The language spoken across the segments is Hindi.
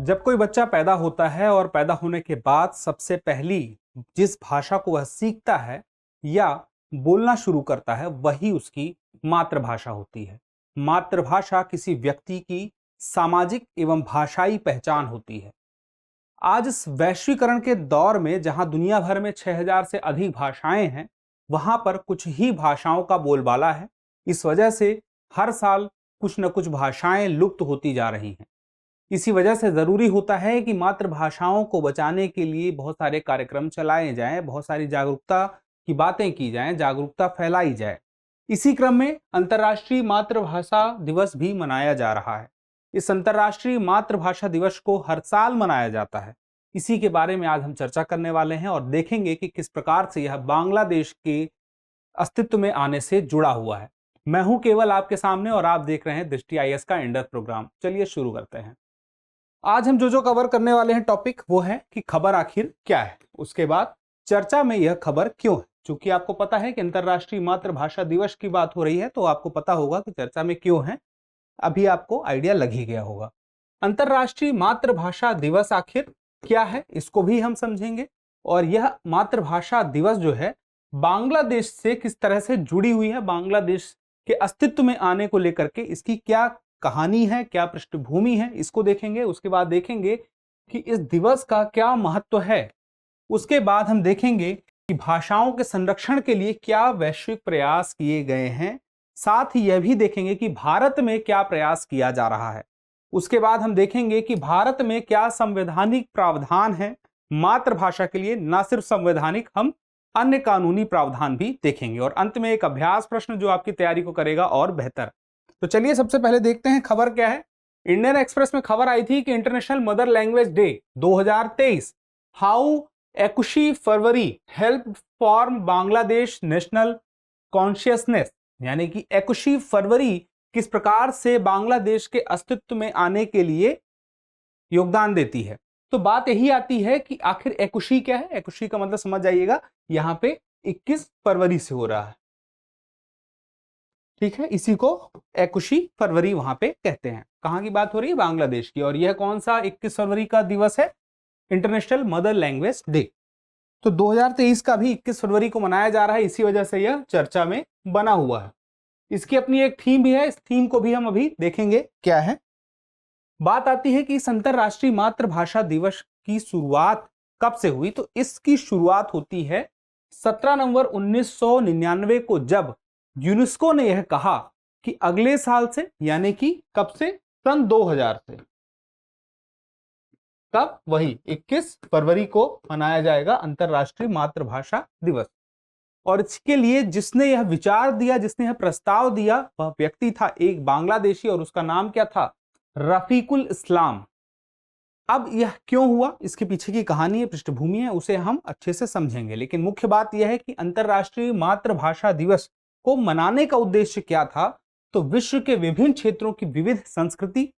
जब कोई बच्चा पैदा होता है और पैदा होने के बाद सबसे पहली जिस भाषा को वह सीखता है या बोलना शुरू करता है वही उसकी मातृभाषा होती है। मातृभाषा किसी व्यक्ति की सामाजिक एवं भाषाई पहचान होती है। आज इस वैश्वीकरण के दौर में जहां दुनिया भर में 6000 से अधिक भाषाएं हैं, वहां पर कुछ ही भाषाओं का बोलबाला है। इस वजह से हर साल कुछ न कुछ भाषाएं लुप्त होती जा रही हैं। इसी वजह से ज़रूरी होता है कि मातृभाषाओं को बचाने के लिए बहुत सारे कार्यक्रम चलाए जाएं, बहुत सारी जागरूकता की बातें की जाएं, जागरूकता फैलाई जाए। इसी क्रम में अंतर्राष्ट्रीय मातृभाषा दिवस भी मनाया जा रहा है। इस अंतर्राष्ट्रीय मातृभाषा दिवस को हर साल मनाया जाता है। इसी के बारे में आज हम चर्चा करने वाले हैं और देखेंगे कि किस प्रकार से यह बांग्लादेश के अस्तित्व में आने से जुड़ा हुआ है। मैं हूं केवल आपके सामने और आप देख रहे हैं दृष्टि IAS का इंडर प्रोग्राम। चलिए शुरू करते हैं। आज हम जो कवर करने वाले हैं टॉपिक वो है कि खबर आखिर क्या है, उसके बाद चर्चा में यह खबर क्यों है। चूंकि आपको पता है कि अंतर्राष्ट्रीय मातृभाषा दिवस की बात हो रही है तो आपको पता होगा कि चर्चा में क्यों है। अभी आपको आइडिया लग ही गया होगा। अंतर्राष्ट्रीय मातृभाषा दिवस आखिर क्या है इसको भी हम समझेंगे और यह मातृभाषा दिवस जो है बांग्लादेश से किस तरह से जुड़ी हुई है, बांग्लादेश के अस्तित्व में आने को लेकर के इसकी क्या कहानी है, क्या पृष्ठभूमि है, इसको देखेंगे। उसके बाद देखेंगे कि इस दिवस का क्या महत्व है। उसके बाद हम देखेंगे कि भाषाओं के संरक्षण के लिए क्या वैश्विक प्रयास किए गए हैं। साथ ही यह भी देखेंगे कि भारत में क्या प्रयास किया जा रहा है। उसके बाद हम देखेंगे कि भारत में क्या संवैधानिक प्रावधान है मातृभाषा के लिए। ना सिर्फ संवैधानिक, हम अन्य कानूनी प्रावधान भी देखेंगे और अंत में एक अभ्यास प्रश्न जो आपकी तैयारी को करेगा और बेहतर। तो चलिए सबसे पहले देखते हैं खबर क्या है। इंडियन एक्सप्रेस में खबर आई थी कि international mother language day 2023, how 21 February help form Bangladesh national consciousness, यानी कि 21 फरवरी किस प्रकार से बांग्लादेश के अस्तित्व में आने के लिए योगदान देती है। तो बात यही आती है कि आखिर 21 क्या है। 21 का मतलब समझ जाइएगा, यहां पे 21 फरवरी से हो रहा है, ठीक है। इसी को 21 फरवरी वहां पे कहते हैं। कहां की बात हो रही है? बांग्लादेश की। और यह कौन सा 21 फरवरी का दिवस है? International mother language day. तो 2023 का भी 21 फरवरी को मनाया जा रहा है, इसी वजह से यह चर्चा में बना हुआ है। इसकी अपनी एक थीम भी है, इस थीम को भी हम अभी देखेंगे क्या है। बात आती है कि इस अंतरराष्ट्रीय मातृभाषा दिवस की शुरुआत कब से हुई। तो इसकी शुरुआत होती है 17 नवंबर 1999 को, जब यूनेस्को ने यह कहा कि अगले साल से, यानी कि कब से? सन 2000 से। कब? वही 21 फरवरी को मनाया जाएगा अंतरराष्ट्रीय मातृभाषा दिवस। और इसके लिए जिसने यह विचार दिया, जिसने यह प्रस्ताव दिया, वह व्यक्ति था एक बांग्लादेशी और उसका नाम क्या था? रफीकुल इस्लाम। अब यह क्यों हुआ, इसके पीछे की कहानी है, पृष्ठभूमि है, उसे हम अच्छे से समझेंगे। लेकिन मुख्य बात यह है कि अंतरराष्ट्रीय मातृभाषा दिवस को मनाने का उद्देश्य क्या था। तो विश्व के विभिन्न क्षेत्रों की विविध संस्कृति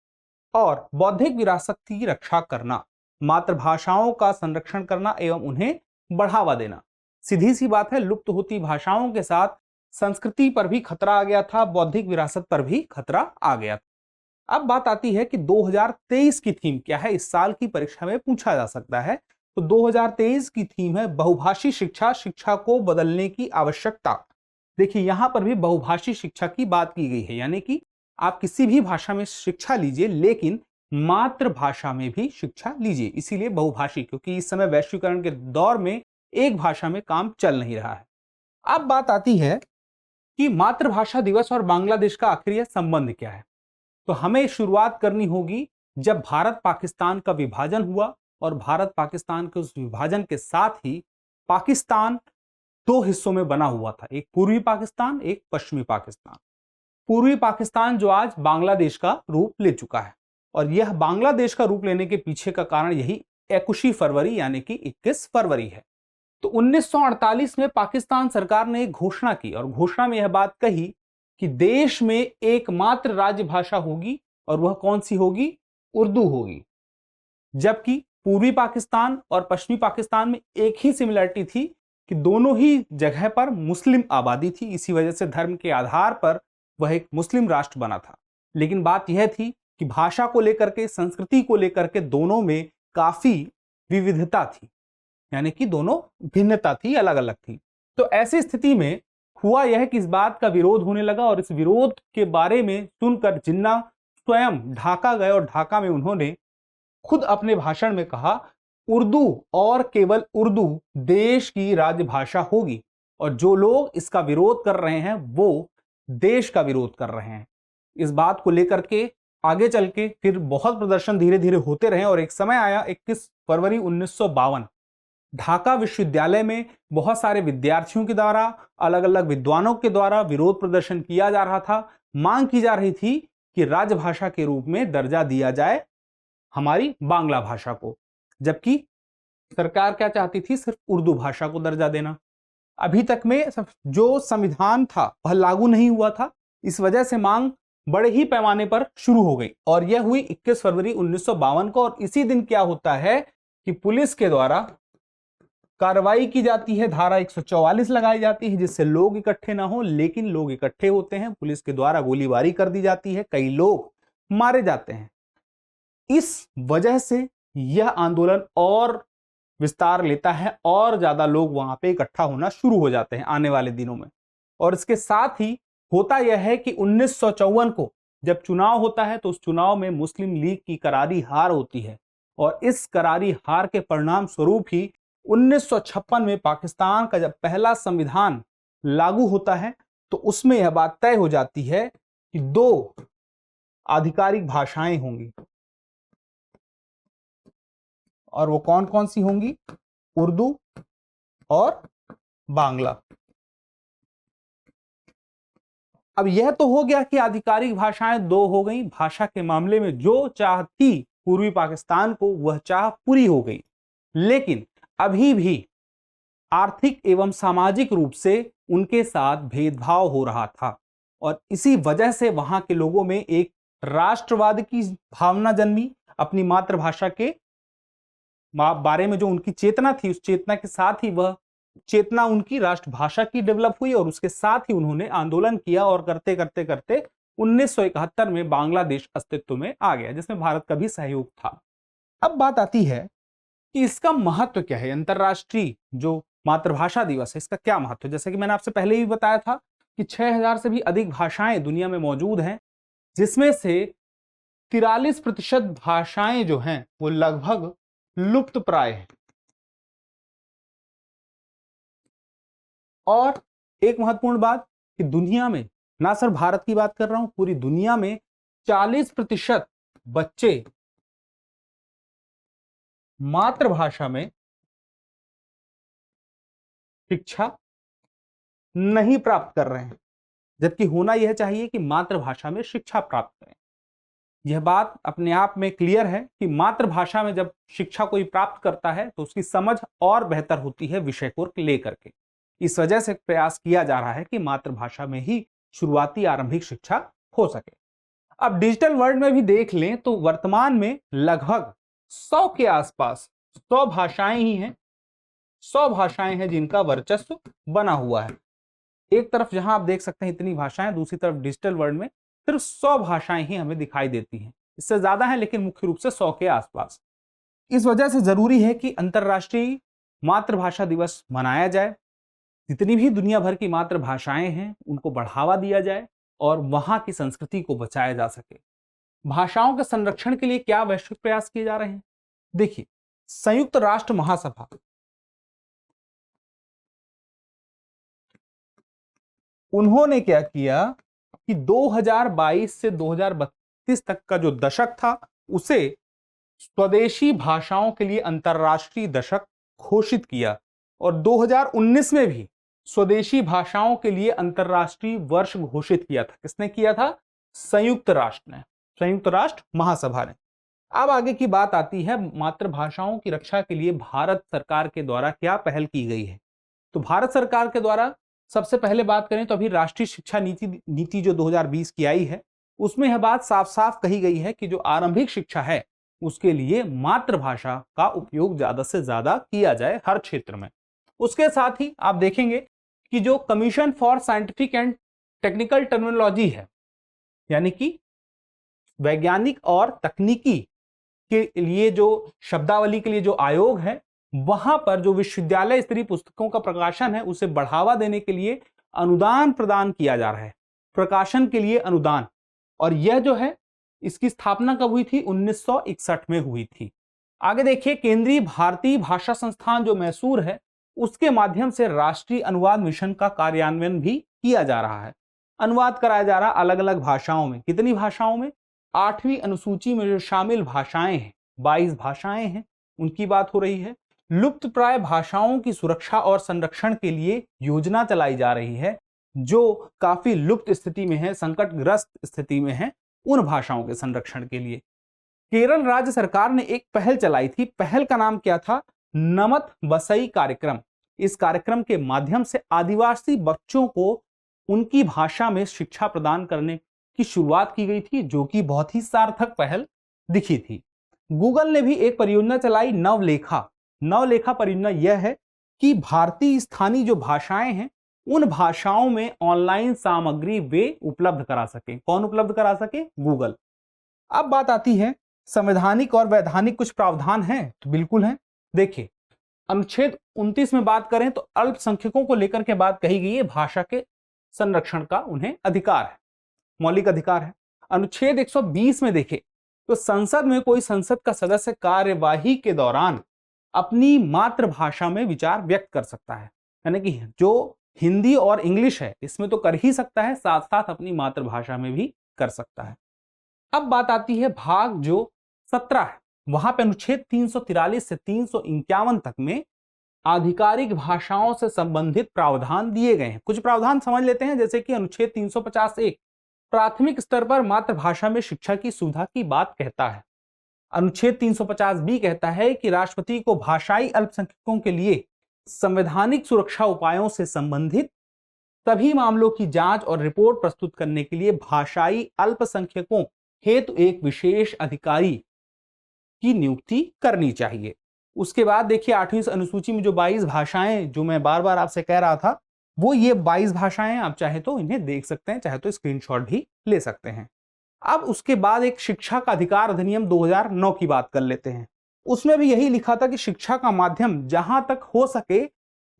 और बौद्धिक विरासत की रक्षा करना, मातृभाषाओं का संरक्षण करना एवं उन्हें बढ़ावा देना। सीधी सी बात है, लुप्त होती भाषाओं के साथ संस्कृति पर भी खतरा आ गया था, बौद्धिक विरासत पर भी खतरा आ गया था। अब बात आती है कि 2023 की थीम क्या है। इस साल की परीक्षा में पूछा जा सकता है। तो 2023 की थीम है बहुभाषी शिक्षा, शिक्षा को बदलने की आवश्यकता। देखिए यहां पर भी बहुभाषी शिक्षा की बात की गई है, यानी कि आप किसी भी भाषा में शिक्षा लीजिए लेकिन मातृभाषा में भी शिक्षा लीजिए। इसीलिए बहुभाषी, क्योंकि इस समय वैश्वीकरण के दौर में एक भाषा में काम चल नहीं रहा है। अब बात आती है कि मातृभाषा दिवस और बांग्लादेश का आखिर यह संबंध क्या है। तो हमें शुरुआत करनी होगी जब भारत पाकिस्तान का विभाजन हुआ और भारत पाकिस्तान के उस विभाजन के साथ ही पाकिस्तान दो हिस्सों में बना हुआ था, एक पूर्वी पाकिस्तान, एक पश्चिमी पाकिस्तान। पूर्वी पाकिस्तान जो आज बांग्लादेश का रूप ले चुका है, और यह बांग्लादेश का रूप लेने के पीछे का कारण यही 21 फरवरी यानी कि 21 फरवरी है। तो 1948 में पाकिस्तान सरकार ने एक घोषणा की और घोषणा में यह बात कही कि देश में एकमात्र राजभाषा होगी और वह कौन सी होगी? उर्दू होगी। जबकि पूर्वी पाकिस्तान और पश्चिमी पाकिस्तान में एक ही सिमिलरिटी थी कि दोनों ही जगह पर मुस्लिम आबादी थी, इसी वजह से धर्म के आधार पर वह एक मुस्लिम राष्ट्र बना था। लेकिन बात यह थी कि भाषा को लेकर के, संस्कृति को लेकर के दोनों में काफी विविधता थी, यानी कि दोनों भिन्नता थी, अलग अलग थी। तो ऐसी स्थिति में हुआ यह कि इस बात का विरोध होने लगा और इस विरोध के बारे में सुनकर जिन्ना स्वयं ढाका गए और ढाका में उन्होंने खुद अपने भाषण में कहा, उर्दू और केवल उर्दू देश की राजभाषा होगी और जो लोग इसका विरोध कर रहे हैं वो देश का विरोध कर रहे हैं। इस बात को लेकर के आगे चल के फिर बहुत प्रदर्शन धीरे धीरे होते रहे और एक समय आया 21 फरवरी 1952, ढाका विश्वविद्यालय में बहुत सारे विद्यार्थियों के द्वारा, अलग अलग विद्वानों के द्वारा विरोध प्रदर्शन किया जा रहा था। मांग की जा रही थी कि राजभाषा के रूप में दर्जा दिया जाए हमारी बांग्ला भाषा को, जबकि सरकार क्या चाहती थी, सिर्फ उर्दू भाषा को दर्जा देना। अभी तक में जो संविधान था वह लागू नहीं हुआ था, इस वजह से मांग बड़े ही पैमाने पर शुरू हो गई और यह हुई 21 फरवरी 1952 को। और इसी दिन क्या होता है कि पुलिस के द्वारा कार्रवाई की जाती है, धारा 144 लगाई जाती है जिससे लोग इकट्ठे ना हो, लेकिन लोग इकट्ठे होते हैं, पुलिस के द्वारा गोलीबारी कर दी जाती है, कई लोग मारे जाते हैं। इस वजह से यह आंदोलन और विस्तार लेता है और ज्यादा लोग वहां पे इकट्ठा होना शुरू हो जाते हैं आने वाले दिनों में। और इसके साथ ही होता यह है कि 1954 को जब चुनाव होता है तो उस चुनाव में मुस्लिम लीग की करारी हार होती है और इस करारी हार के परिणाम स्वरूप ही 1956 में पाकिस्तान का जब पहला संविधान लागू होता है तो उसमें यह बात तय हो जाती है कि 2 आधिकारिक भाषाएं होंगी और वो कौन कौन सी होंगी, उर्दू और बांग्ला। अब यह तो हो गया कि आधिकारिक भाषाएं 2 हो गई। भाषा के मामले में जो चाह थी पूर्वी पाकिस्तान को, वह चाह पूरी हो गई, लेकिन अभी भी आर्थिक एवं सामाजिक रूप से उनके साथ भेदभाव हो रहा था और इसी वजह से वहां के लोगों में एक राष्ट्रवाद की भावना जन्मी। अपनी मातृभाषा के बारे में जो उनकी चेतना थी, उस चेतना के साथ ही वह चेतना उनकी राष्ट्रभाषा की डेवलप हुई और उसके साथ ही उन्होंने आंदोलन किया और करते करते करते 1971 में बांग्लादेश अस्तित्व में आ गया, जिसमें भारत का भी सहयोग था। अब बात आती है कि इसका महत्व क्या है, अंतरराष्ट्रीय जो मातृभाषा दिवस है इसका क्या महत्व है। जैसे कि मैंने आपसे पहले ही बताया था कि 6000 से भी अधिक भाषाएं दुनिया में मौजूद हैं, जिसमें से 43% भाषाएं जो हैं वो लगभग लुप्त प्राय है। और एक महत्वपूर्ण बात कि दुनिया में, ना सिर्फ भारत की बात कर रहा हूं, पूरी दुनिया में 40% बच्चे मातृभाषा में शिक्षा नहीं प्राप्त कर रहे हैं, जबकि होना यह चाहिए कि मातृभाषा में शिक्षा प्राप्त करें। यह बात अपने आप में क्लियर है कि मातृभाषा में जब शिक्षा कोई प्राप्त करता है तो उसकी समझ और बेहतर होती है विषय को लेकर के। इस वजह से प्रयास किया जा रहा है कि मातृभाषा में ही शुरुआती आरंभिक शिक्षा हो सके। अब डिजिटल वर्ल्ड में भी देख लें तो वर्तमान में लगभग 100 के आसपास 100 भाषाएं ही हैं, 100 भाषाएं हैं जिनका वर्चस्व बना हुआ है। एक तरफ जहां आप देख सकते हैं इतनी भाषाएं, दूसरी तरफ डिजिटल वर्ल्ड में सिर्फ 100 भाषाएं ही हमें दिखाई देती हैं। इससे ज्यादा है लेकिन मुख्य रूप से 100 के आसपास। इस वजह से जरूरी है कि अंतरराष्ट्रीय मातृभाषा दिवस मनाया जाए, जितनी भी दुनिया भर की मातृभाषाएं हैं उनको बढ़ावा दिया जाए और वहां की संस्कृति को बचाया जा सके। भाषाओं के संरक्षण के लिए क्या वैश्विक प्रयास किए जा रहे हैं? देखिए, संयुक्त राष्ट्र महासभा उन्होंने क्या किया कि 2022 से 2032 तक का जो दशक था उसे स्वदेशी भाषाओं के लिए अंतरराष्ट्रीय दशक घोषित किया और 2019 में भी स्वदेशी भाषाओं के लिए अंतरराष्ट्रीय वर्ष घोषित किया था। किसने किया था? संयुक्त राष्ट्र ने, संयुक्त राष्ट्र महासभा ने। अब आगे की बात आती है मातृभाषाओं की रक्षा के लिए भारत सरकार के द्वारा क्या पहल की गई है। तो भारत सरकार के द्वारा सबसे पहले बात करें तो अभी राष्ट्रीय शिक्षा नीति जो 2020 की आई है उसमें यह बात साफ साफ कही गई है कि जो आरंभिक शिक्षा है उसके लिए मातृभाषा का उपयोग ज्यादा से ज्यादा किया जाए हर क्षेत्र में। उसके साथ ही आप देखेंगे कि जो commission for scientific and technical terminology है, यानी कि वैज्ञानिक और तकनीकी के लिए जो शब्दावली के लिए जो आयोग है, वहां पर जो विश्वविद्यालय स्तरीय पुस्तकों का प्रकाशन है उसे बढ़ावा देने के लिए अनुदान प्रदान किया जा रहा है, प्रकाशन के लिए अनुदान। और यह जो है इसकी स्थापना कब हुई थी? 1961 में हुई थी। आगे देखिए, केंद्रीय भारतीय भाषा संस्थान जो मैसूर है, उसके माध्यम से राष्ट्रीय अनुवाद मिशन का कार्यान्वयन भी किया जा रहा है। अनुवाद कराया जा रहा है अलग अलग भाषाओं में। कितनी भाषाओं में? 8वीं अनुसूची में जो शामिल भाषाएं हैं, 22 भाषाएं हैं, उनकी बात हो रही है। लुप्त प्राय भाषाओं की सुरक्षा और संरक्षण के लिए योजना चलाई जा रही है, जो काफी लुप्त स्थिति में है, संकटग्रस्त स्थिति में है, उन भाषाओं के संरक्षण के लिए केरल राज्य सरकार ने एक पहल चलाई थी। पहल का नाम क्या था? नमत बसई कार्यक्रम। इस कार्यक्रम के माध्यम से आदिवासी बच्चों को उनकी भाषा में शिक्षा प्रदान करने की शुरुआत की गई थी, जो कि बहुत ही सार्थक पहल दिखी थी। गूगल ने भी एक परियोजना चलाई, नवलेखा। नवलेखा परियोजना यह है कि भारतीय स्थानीय जो भाषाएं हैं, उन भाषाओं में ऑनलाइन सामग्री वे उपलब्ध करा सके। कौन उपलब्ध करा सके? गूगल। अब बात आती है संवैधानिक और वैधानिक कुछ प्रावधान हैं, तो बिल्कुल हैं। देखिए, अनुच्छेद 29 में बात करें तो अल्पसंख्यकों को लेकर के बात कही गई है, भाषा के संरक्षण का उन्हें अधिकार है, मौलिक अधिकार है। अनुच्छेद 120 में देखें तो संसद में कोई संसद का सदस्य कार्यवाही के दौरान अपनी मातृभाषा में विचार व्यक्त कर सकता है, यानी कि जो हिंदी और इंग्लिश है इसमें तो कर ही सकता है, साथ साथ अपनी मातृभाषा में भी कर सकता है। अब बात आती है भाग जो 17 है, वहां पे अनुच्छेद 343 से 351 तक में आधिकारिक भाषाओं से संबंधित प्रावधान दिए गए हैं। कुछ प्रावधान समझ लेते हैं, जैसे कि अनुच्छेद 350(1) प्राथमिक स्तर पर मातृभाषा में शिक्षा की सुविधा की बात कहता है। अनुच्छेद 350(b) कहता है कि राष्ट्रपति को भाषाई अल्पसंख्यकों के लिए संवैधानिक सुरक्षा उपायों से संबंधित सभी मामलों की जांच और रिपोर्ट प्रस्तुत करने के लिए भाषाई अल्पसंख्यकों हेतु एक विशेष अधिकारी की नियुक्ति करनी चाहिए। उसके बाद देखिए 8वीं अनुसूची में जो 22 भाषाएं जो मैं बार बार आपसे कह रहा था, वो ये 22 भाषाएं, आप चाहे तो इन्हें देख सकते हैं, चाहे तो स्क्रीनशॉट भी ले सकते हैं। अब उसके बाद एक शिक्षा का अधिकार अधिनियम 2009 की बात कर लेते हैं। उसमें भी यही लिखा था कि शिक्षा का माध्यम जहां तक हो सके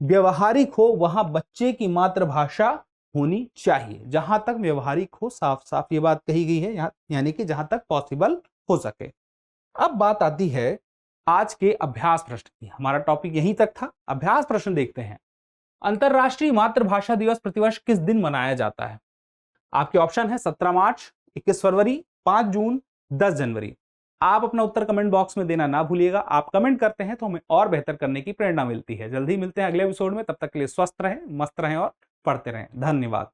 व्यवहारिक हो, वहां बच्चे की मातृभाषा होनी चाहिए। जहां तक व्यवहारिक हो, साफ साफ ये बात कही गई है, यानी कि जहां तक पॉसिबल हो सके। अब बात आती है आज के अभ्यास प्रश्न की। हमारा टॉपिक यहीं तक था। अभ्यास प्रश्न देखते हैं। अंतरराष्ट्रीय मातृभाषा दिवस प्रतिवर्ष किस दिन मनाया जाता है? आपके ऑप्शन है 17 मार्च, 21 फरवरी, 5 जून, 10 जनवरी। आप अपना उत्तर कमेंट बॉक्स में देना ना भूलिएगा। आप कमेंट करते हैं तो हमें और बेहतर करने की प्रेरणा मिलती है। जल्दी मिलते हैं अगले एपिसोड में। तब तक के लिए स्वस्थ रहें, मस्त रहें और पढ़ते रहें। धन्यवाद।